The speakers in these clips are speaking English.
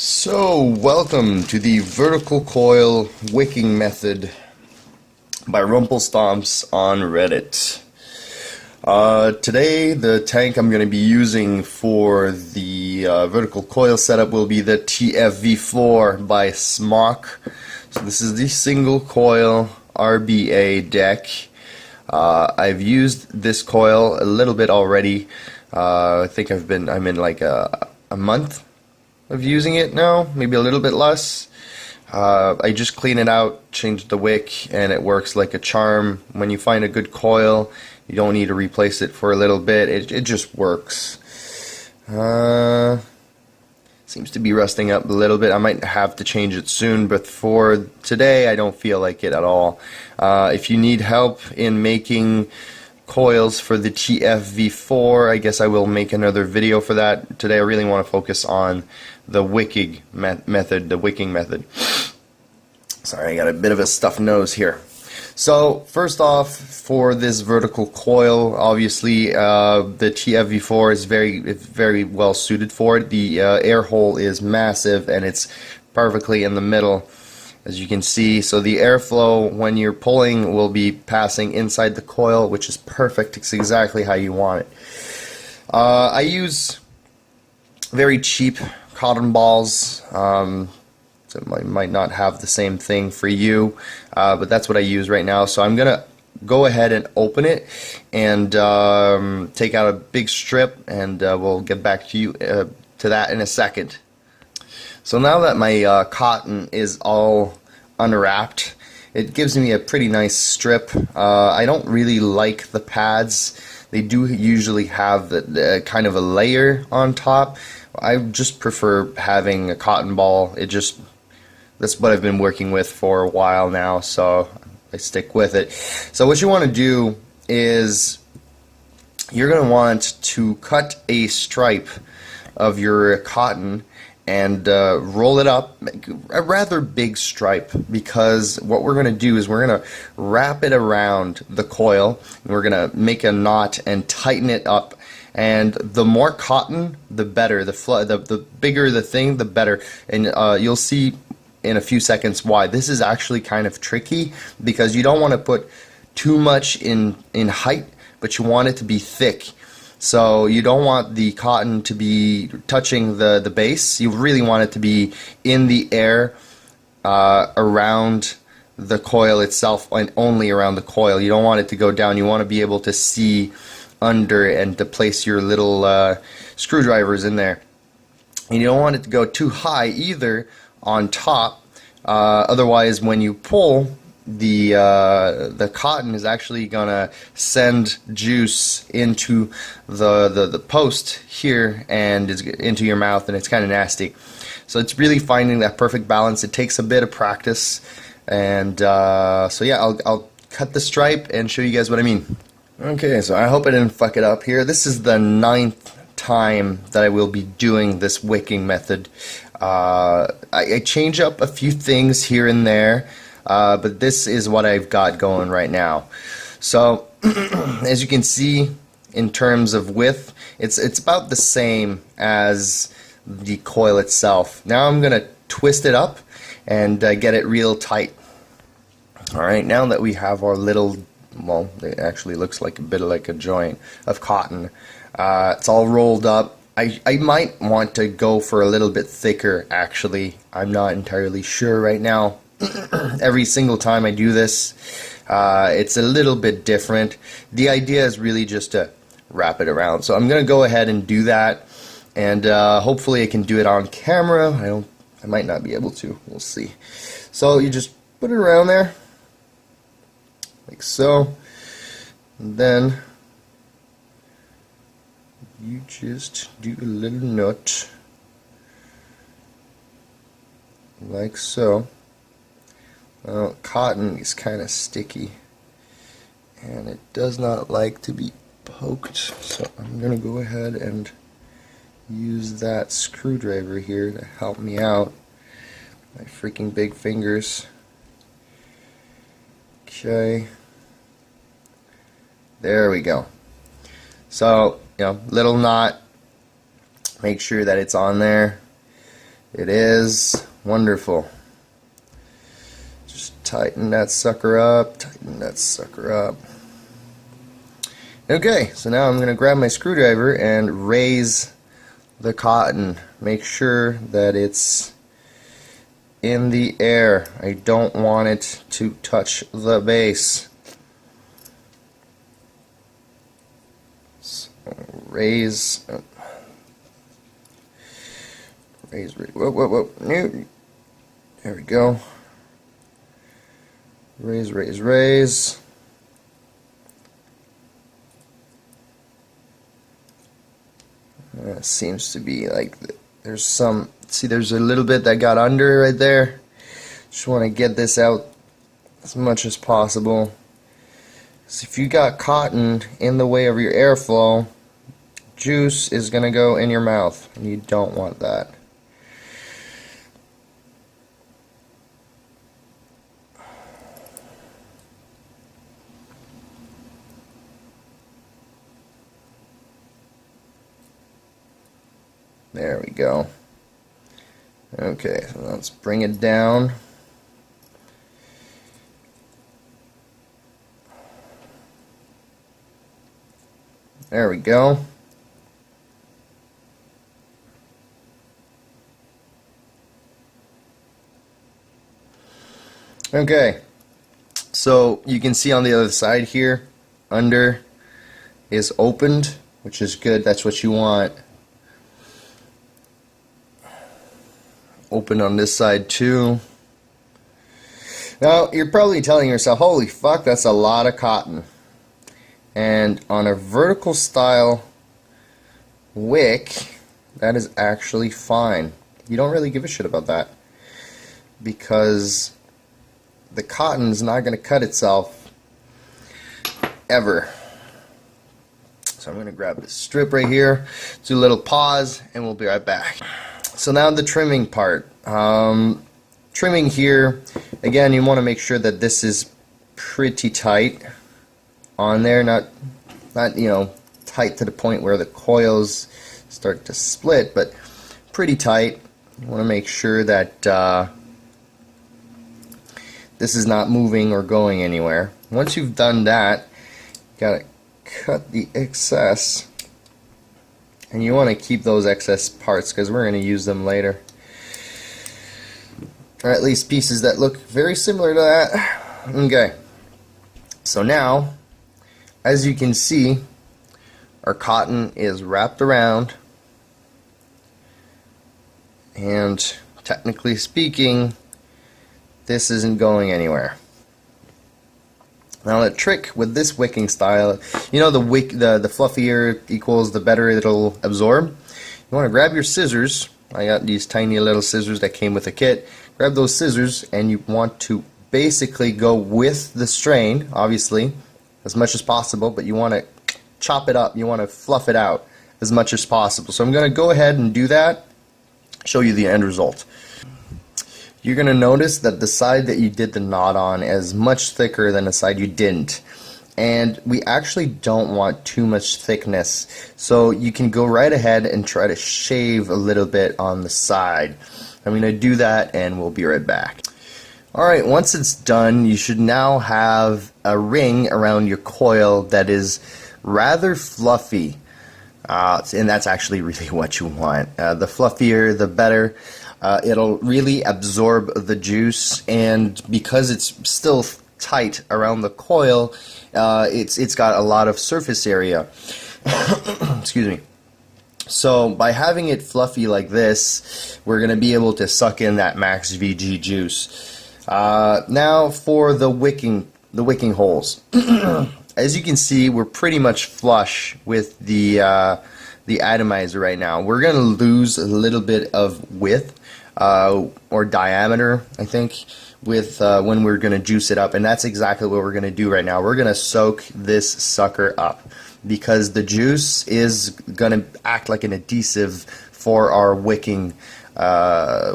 So, welcome to the vertical coil wicking method by Rumpelstomps on Reddit. Today, the tank I'm going to be using for the vertical coil setup will be the TFv4 by Smock. So this is the single coil RBA deck. I've used this coil a little bit already. I think I'm in like a month of using it now, maybe a little bit less. I just clean it out, change the wick, and it works like a charm. When you find a good coil, you don't need to replace it for a little bit. It just works. Seems to be rusting up a little bit. I might have to change it soon, but for today, I don't feel like it at all. If you need help in making coils for the TFv4, I guess I will make another video for that. Today I really want to focus on the wicking method, Sorry, I got a bit of a stuffed nose here. So first off, for this vertical coil, obviously the TFv4 is very well suited for it. The air hole is massive and it's perfectly in the middle, as you can see. So the airflow when you're pulling will be passing inside the coil, which is perfect. It's exactly how you want it. I use very cheap cotton balls. So it might not have the same thing for you, but that's what I use right now. So I'm gonna go ahead and open it and take out a big strip, and we'll get back to you to that in a second. So now that my cotton is all unwrapped, it gives me a pretty nice strip. I don't really like the pads. They do usually have the kind of a layer on top. I just prefer having a cotton ball. That's what I've been working with for a while now, so I stick with it. So what you want to do is you're going to want to cut a stripe of your cotton and roll it up, make a rather big stripe, because what we're going to do is we're going to wrap it around the coil, and we're going to make a knot and tighten it up. And the more cotton, the better. The bigger the thing, the better. And you'll see in a few seconds why. This is actually kind of tricky because you don't want to put too much in height, but you want it to be thick. So you don't want the cotton to be touching the base. You really want it to be in the air around the coil itself, and only around the coil. You don't want it to go down. You want to be able to see under and to place your little screwdrivers in there. And you don't want it to go too high either on top. Otherwise, when you pull, the cotton is actually gonna send juice into the post here and into your mouth, and it's kind of nasty. So it's really finding that perfect balance. It takes a bit of practice, and so yeah, I'll cut the stripe and show you guys what I mean. Okay, so I hope I didn't fuck it up here. This is the 9th time that I will be doing this wicking method. I change up a few things here and there, but this is what I've got going right now. So as you can see, in terms of width, it's about the same as the coil itself. Now I'm gonna twist it up and get it real tight. Alright, now that we have our little, well, it actually looks like a bit of like a joint of cotton, it's all rolled up. I might want to go for a little bit thicker, actually. I'm not entirely sure right now. Every single time I do this, it's a little bit different. The idea is really just to wrap it around. So I'm going to go ahead and do that, and hopefully I can do it on camera. I might not be able to. We'll see. So you just put it around there, like so, and then you just do a little knot, like so. Well, cotton is kind of sticky, and it does not like to be poked, so I'm going to go ahead and use that screwdriver here to help me out. My freaking big fingers. Okay. There we go. So, little knot, make sure that it's on there. It is wonderful. Just tighten that sucker up, tighten that sucker up. Okay, so now I'm going to grab my screwdriver and raise the cotton. Make sure that it's in the air. I don't want it to touch the base. So raise, whoa, no. There we go. Raise. Seems to be like there's some, see, there's a little bit that got under right there. Just want to get this out as much as possible. So if you got cotton in the way of your airflow, juice is going to go in your mouth, and you don't want that. There we go. Okay, so let's bring it down. There we go. Okay, so you can see on the other side here, under is opened, which is good. That's what you want. Open on this side too. Now you're probably telling yourself, holy fuck, that's a lot of cotton. And on a vertical style wick, that is actually fine. You don't really give a shit about that, because the cotton is not going to cut itself ever. So I'm going to grab this strip right here, do a little pause, and we'll be right back. So now the trimming part. Trimming here, again, you want to make sure that this is pretty tight on there, not you know, tight to the point where the coils start to split, but pretty tight. You want to make sure that this is not moving or going anywhere. Once you've done that, you gotta cut the excess. And you want to keep those excess parts because we're going to use them later. Or at least pieces that look very similar to that. Okay. So now, as you can see, our cotton is wrapped around. And technically speaking, this isn't going anywhere. Now the trick with this wicking style, you know, the fluffier equals the better it'll absorb. You want to grab your scissors. I got these tiny little scissors that came with the kit. Grab those scissors and you want to basically go with the strain, obviously, as much as possible, but you want to chop it up. You want to fluff it out as much as possible. So I'm going to go ahead and do that, show you the end result. You're going to notice that the side that you did the knot on is much thicker than the side you didn't. And we actually don't want too much thickness. So you can go right ahead and try to shave a little bit on the side. I'm going to do that and we'll be right back. Alright, once it's done, you should now have a ring around your coil that is rather fluffy. And that's actually really what you want. The fluffier, the better. It'll really absorb the juice, and because it's still tight around the coil, it's got a lot of surface area. Excuse me. So by having it fluffy like this, we're going to be able to suck in that max VG juice. Now for the wicking holes. As you can see, we're pretty much flush with the atomizer right now. We're going to lose a little bit of width or diameter, I think, with when we're going to juice it up, and that's exactly what we're going to do right now. We're going to soak this sucker up because the juice is going to act like an adhesive for our wicking cotton.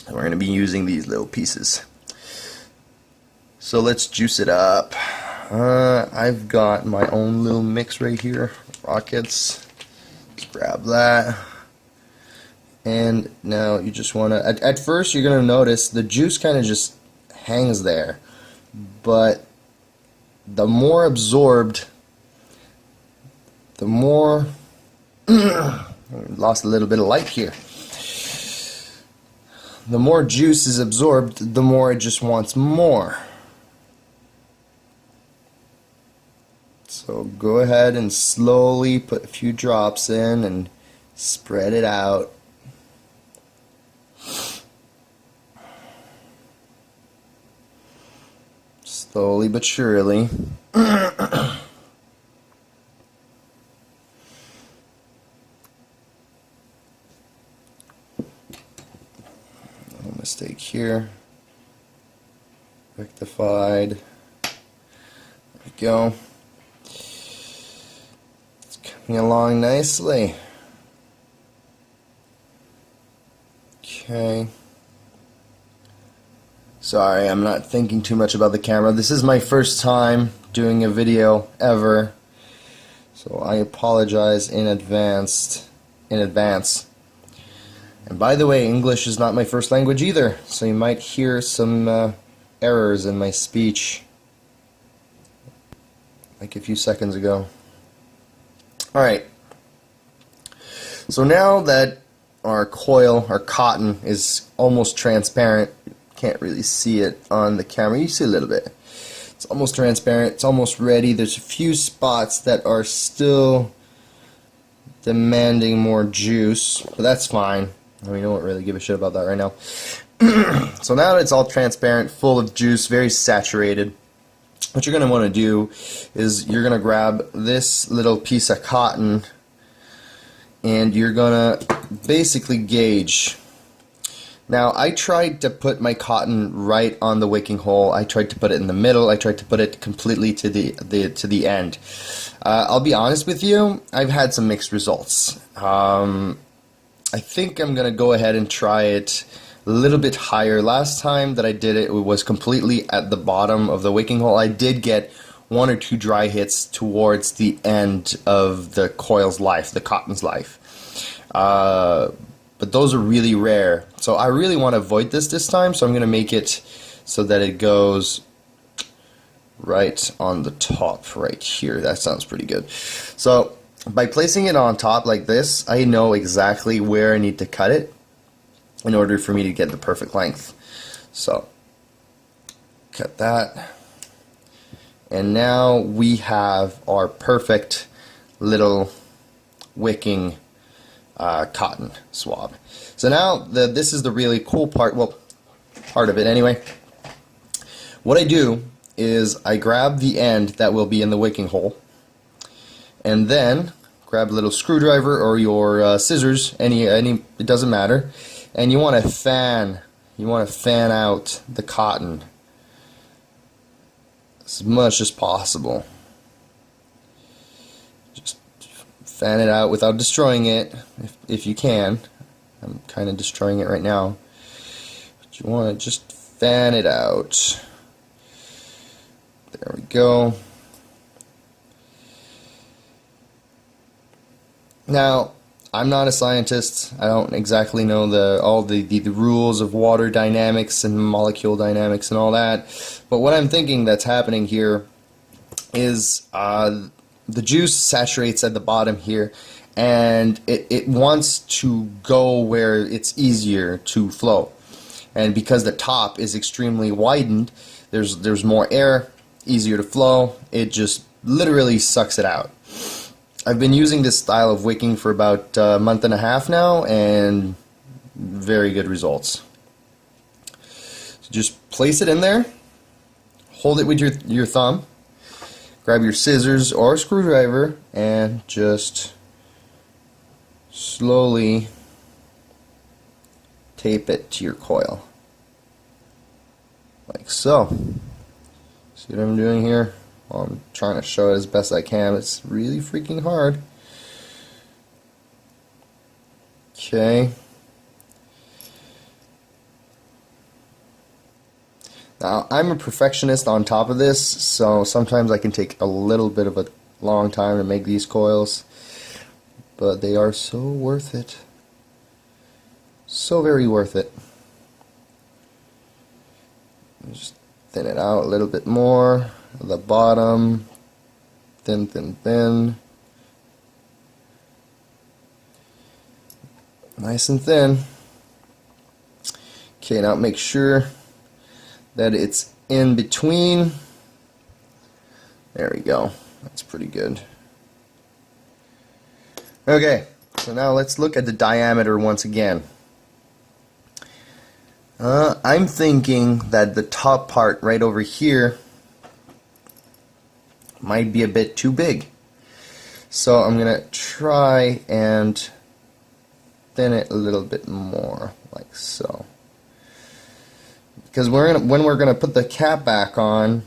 And we're going to be using these little pieces. So let's juice it up. I've got my own little mix right here, Rockets. Let's grab that. And now you just want to, at first you're going to notice the juice kind of just hangs there, but the more absorbed, the more lost a little bit of light here. The more juice is absorbed, the more it just wants more. So go ahead and slowly put a few drops in and spread it out. Slowly but surely. No mistake here. Rectified. There we go. It's coming along nicely. Okay. Sorry, I'm not thinking too much about the camera. This is my first time doing a video ever, so I apologize in advance. And by the way, English is not my first language either, so you might hear some errors in my speech, like a few seconds ago. Alright, so now that our coil, our cotton, is almost transparent, can't really see it on the camera, you see a little bit. It's almost transparent, it's almost ready. There's a few spots that are still demanding more juice, but that's fine. We don't really give a shit about that right now. So now that it's all transparent, full of juice, very saturated, what you're going to want to do is you're going to grab this little piece of cotton and you're going to basically gauge. Now, I tried to put my cotton right on the wicking hole. I tried to put it in the middle. I tried to put it completely to the end. I'll be honest with you, I've had some mixed results. I think I'm going to go ahead and try it a little bit higher. Last time that I did it, it was completely at the bottom of the wicking hole. I did get one or two dry hits towards the end of the coil's life, the cotton's life. But those are really rare. So I really want to avoid this time, so I'm going to make it so that it goes right on the top right here. That sounds pretty good. So by placing it on top like this, I know exactly where I need to cut it in order for me to get the perfect length. So cut that. And now we have our perfect little wicking cotton swab. So now this is the really cool part, well, part of it anyway. What I do is I grab the end that will be in the wicking hole, and then grab a little screwdriver or your scissors, any it doesn't matter, and you want to fan out the cotton as much as possible. Just fan it out without destroying it, if you can. I'm kind of destroying it right now, but you want to just fan it out. There we go. Now, I'm not a scientist. I don't exactly know all the rules of water dynamics and molecule dynamics and all that. But what I'm thinking that's happening here is the juice saturates at the bottom here, and it wants to go where it's easier to flow. And because the top is extremely widened, there's more air, easier to flow. It just literally sucks it out. I've been using this style of wicking for about a month and a half now, and very good results. So just place it in there, hold it with your thumb, grab your scissors or screwdriver, and just slowly tape it to your coil. Like so. See what I'm doing here? Well, I'm trying to show it as best I can. It's really freaking hard. Okay. Now, I'm a perfectionist on top of this, so sometimes I can take a little bit of a long time to make these coils, but they are so worth it. So very worth it. Just thin it out a little bit more. The bottom, thin, thin, thin. Nice and thin. Okay, now make sure that it's in between. There we go. That's pretty good. Okay, so now let's look at the diameter once again. I'm thinking that the top part right over here might be a bit too big. So I'm going to try and thin it a little bit more, like so. Because when we're going to put the cap back on,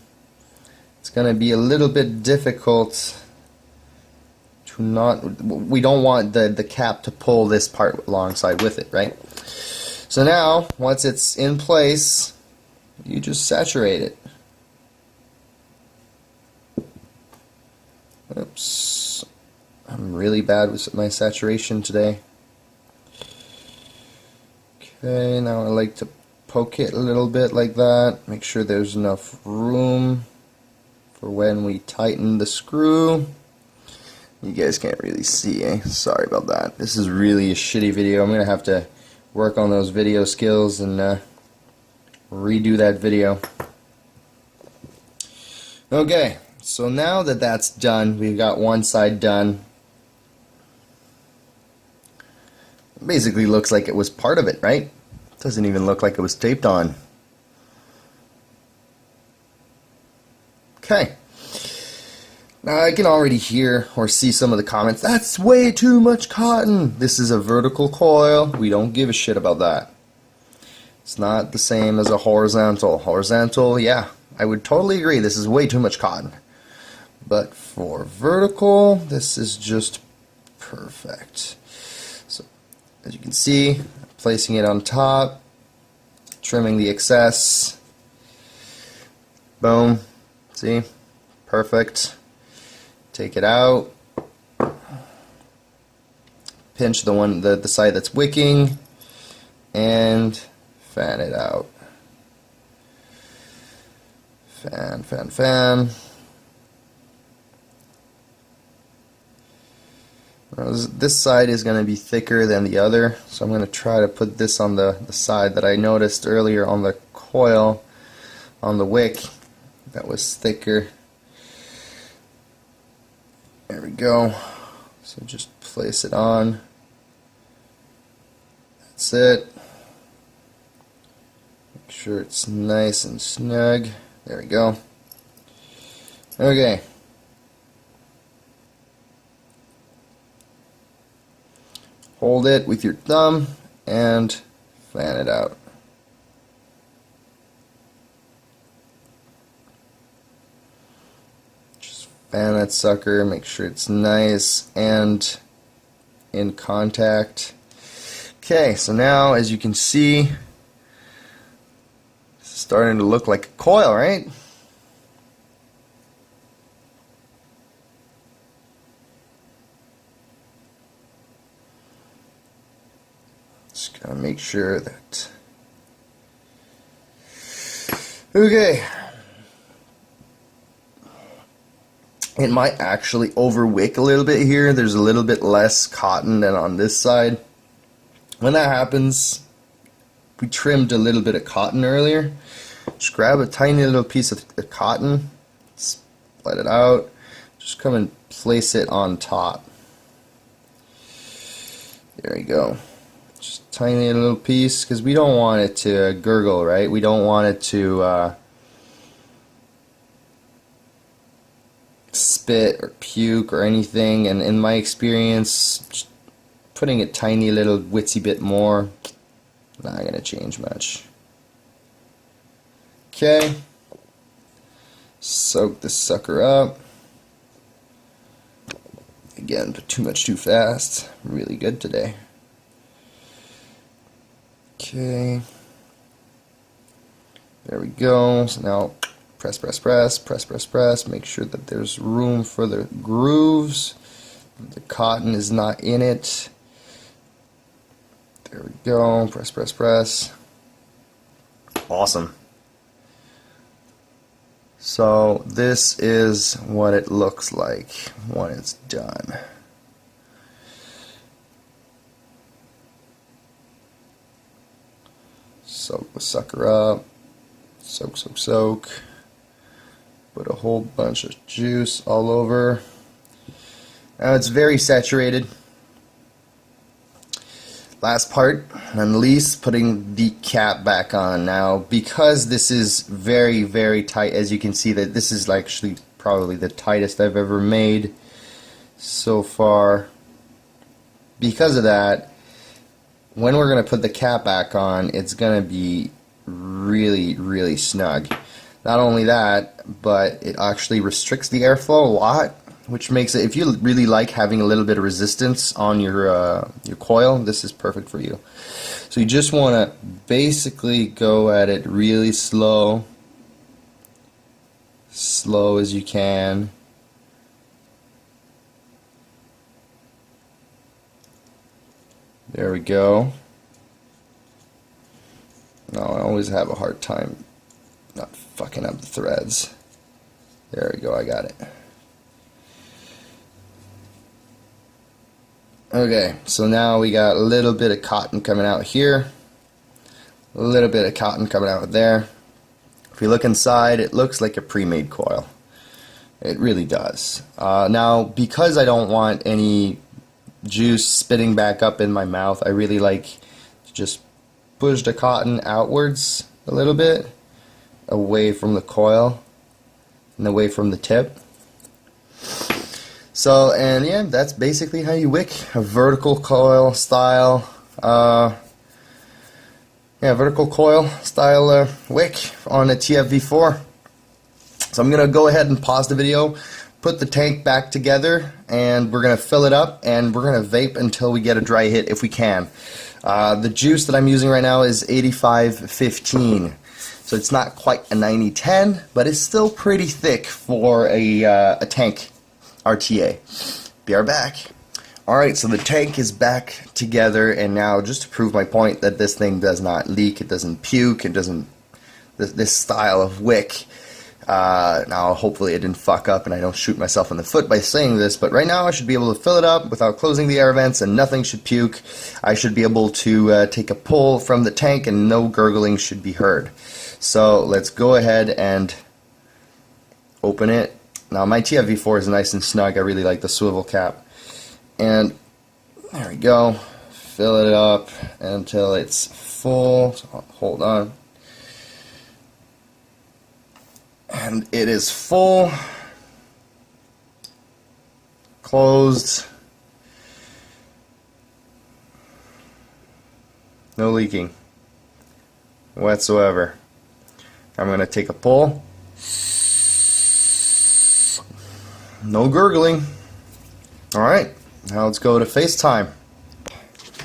it's going to be a little bit difficult to not, we don't want the cap to pull this part alongside with it, right? So now, once it's in place, you just saturate it. Oops. I'm really bad with my saturation today. Okay, now I like to poke it a little bit like that. Make sure there's enough room for when we tighten the screw. You guys can't really see, eh? Sorry about that. This is really a shitty video. I'm going to have to work on those video skills and redo that video. Okay, so now that that's done, we've got one side done. It basically looks like it was part of it, right? Doesn't even look like it was taped on. Okay. Now I can already hear or see some of the comments, that's way too much cotton. This is a vertical coil. We don't give a shit about that. It's not the same as a horizontal. Horizontal, yeah, I would totally agree. This is way too much cotton. But for vertical, this is just perfect. So as you can see, placing it on top, trimming the excess. Boom. See? Perfect. Take it out. Pinch the side that's wicking and fan it out. Fan, fan, fan. This side is going to be thicker than the other, so I'm going to try to put this on the side that I noticed earlier on the coil, on the wick, that was thicker. There we go. So just place it on. That's it. Make sure it's nice and snug. There we go. Okay. Hold it with your thumb and fan it out. Just fan that sucker, make sure it's nice and in contact. Okay, so now as you can see, it's starting to look like a coil, right? Just gotta make sure that. Okay. It might actually overwick a little bit here. There's a little bit less cotton than on this side. When that happens, we trimmed a little bit of cotton earlier. Just grab a tiny little piece of cotton, split it out, just come and place it on top. There we go. Just tiny little piece, because we don't want it to gurgle, right? We don't want it to spit or puke or anything, and in my experience, just putting a tiny little witsy bit more, not gonna change much. Okay, soak this sucker up. Again, but too much too fast. Really good today. Okay, there we go. So now press, press, press, press, press, press. Make sure that there's room for the grooves. The cotton is not in it. There we go. Press, press, press. Awesome. So this is what it looks like when it's done. Soak the sucker up. Soak, soak, soak. Put a whole bunch of juice all over. Now it's very saturated. Last part, and least, putting the cap back on. Now, because this is very, very tight, as you can see, that this is actually probably the tightest I've ever made so far. Because of that, when we're going to put the cap back on, it's going to be really, really snug. Not only that, but it actually restricts the airflow a lot, which makes it, if you really like having a little bit of resistance on your coil, this is perfect for you. So you just want to basically go at it really slow as you can. There we go. Now I always have a hard time not fucking up the threads. There we go, I got it. Okay, so now we got a little bit of cotton coming out here, a little bit of cotton coming out there. If you look inside, it looks like a pre-made coil. It really does. Now, because I don't want any juice spitting back up in my mouth, I really like to just push the cotton outwards a little bit, away from the coil and away from the tip. So, and yeah, that's basically how you wick a vertical coil style, vertical coil style wick on a TFv4. So I'm gonna go ahead and pause the video, put the tank back together, and we're gonna fill it up, and we're gonna vape until we get a dry hit if we can. The juice that I'm using right now is 85-15. So it's not quite a 90-10, but it's still pretty thick for a tank RTA. Be right back. Alright, so the tank is back together, and now just to prove my point that this thing does not leak, it doesn't puke, it doesn't, this style of wick, now hopefully it didn't fuck up and I don't shoot myself in the foot by saying this, but right now I should be able to fill it up without closing the air vents and nothing should puke. I should be able to take a pull from the tank and no gurgling should be heard. So let's go ahead and open it. Now my TFv4 is nice and snug. I really like the swivel cap. And there we go. Fill it up until it's full. So hold on. And it is full. Closed. No leaking whatsoever. I'm going to take a pull. No gurgling. Alright, now let's go to FaceTime.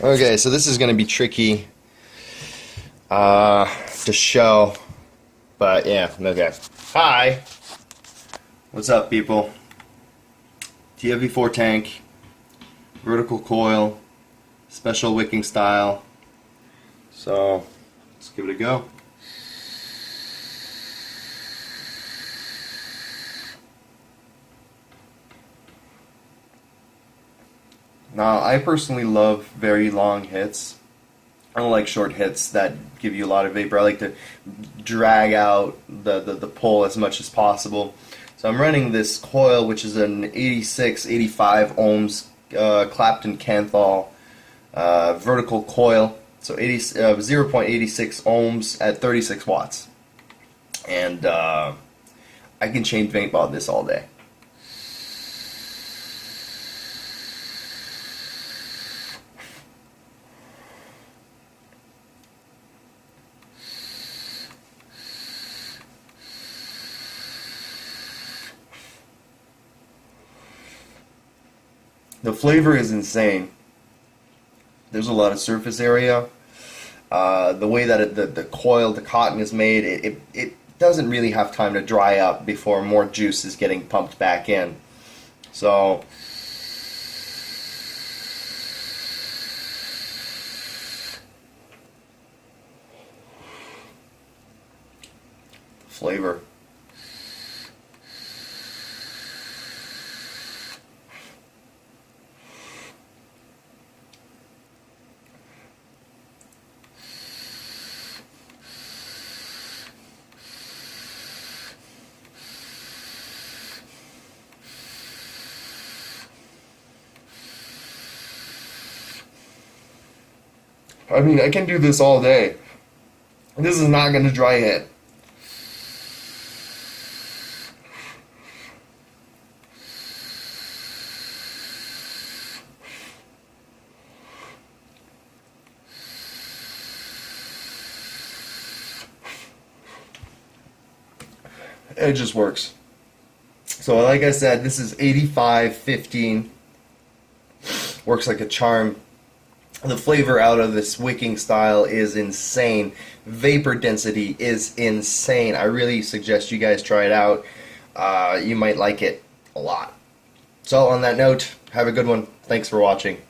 Okay, so this is going to be tricky to show, but yeah, okay. Hi! What's up, people? TFv4 tank, vertical coil, special wicking style. So, let's give it a go. Now, I personally love very long hits. I don't like short hits that give you a lot of vapor. I like to drag out the pull as much as possible. So I'm running this coil, which is an 86, 85 ohms Clapton Kanthal vertical coil. So 0.86 ohms at 36 watts. And I can chain vape on this all day. The flavor is insane. There's a lot of surface area. The way that the coil, the cotton is made, it doesn't really have time to dry up before more juice is getting pumped back in. So flavor. I mean, I can do this all day. This is not going to dry it. It just works. So like I said, this is 85-15. Works like a charm. The flavor out of this wicking style is insane. Vapor density is insane. I really suggest you guys try it out. You might like it a lot. So on that note, have a good one. Thanks for watching.